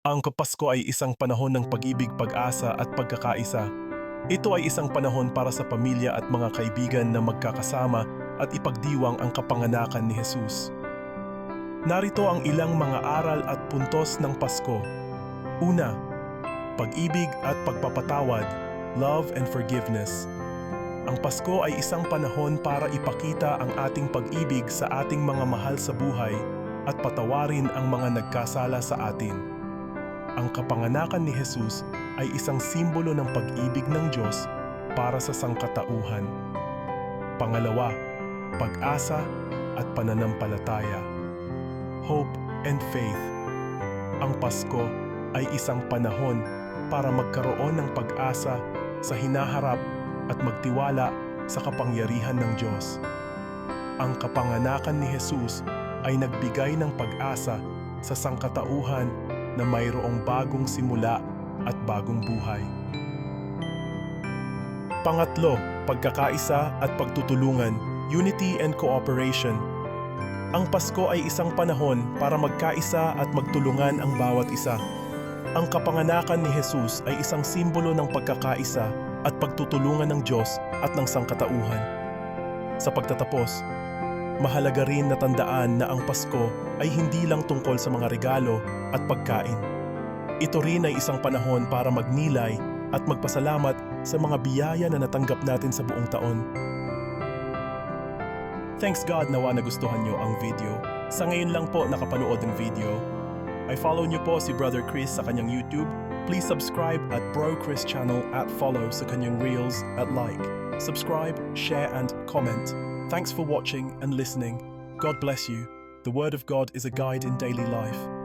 Ang Pasko ay isang panahon ng pag-ibig, pag-asa at pagkakaisa. Ito ay isang panahon para sa pamilya at mga kaibigan na magkakasama at ipagdiwang ang kapanganakan ni Jesus. Narito ang ilang mga aral at puntos ng Pasko. Una, pag-ibig at pagpapatawad, love and forgiveness. Ang Pasko ay isang panahon para ipakita ang ating pag-ibig sa ating mga mahal sa buhay at patawarin ang mga nagkasala sa atin. Ang kapanganakan ni Jesus ay isang simbolo ng pag-ibig ng Diyos para sa sangkatauhan. Pangalawa, pag-asa at pananampalataya. Hope and faith. Ang Pasko ay isang panahon para magkaroon ng pag-asa sa hinaharap at magtiwala sa kapangyarihan ng Diyos. Ang kapanganakan ni Jesus ay nagbigay ng pag-asa sa sangkatauhan na mayroong bagong simula at bagong buhay. Pangatlo, pagkakaisa at pagtutulungan, unity and cooperation. Ang Pasko ay isang panahon para magkaisa at magtulungan ang bawat isa. Ang kapanganakan ni Jesus ay isang simbolo ng pagkakaisa at pagtutulungan ng Diyos at ng sangkatauhan. Sa pagtatapos, mahalaga rin na tandaan na ang Pasko ay hindi lang tungkol sa mga regalo at pagkain. Ito rin ay isang panahon para magnilay at magpasalamat sa mga biyaya na natanggap natin sa buong taon. Thanks God nawa nagustuhan nyo ang video. Sa ngayon lang po nakapanood ng video. I follow nyo po si Brother Chris sa kanyang YouTube. Please subscribe at Bro Chris channel at follow sa kanyang Reels at like. Subscribe, share and comment. Thanks for watching and listening. God bless you. The Word of God is a guide in daily life.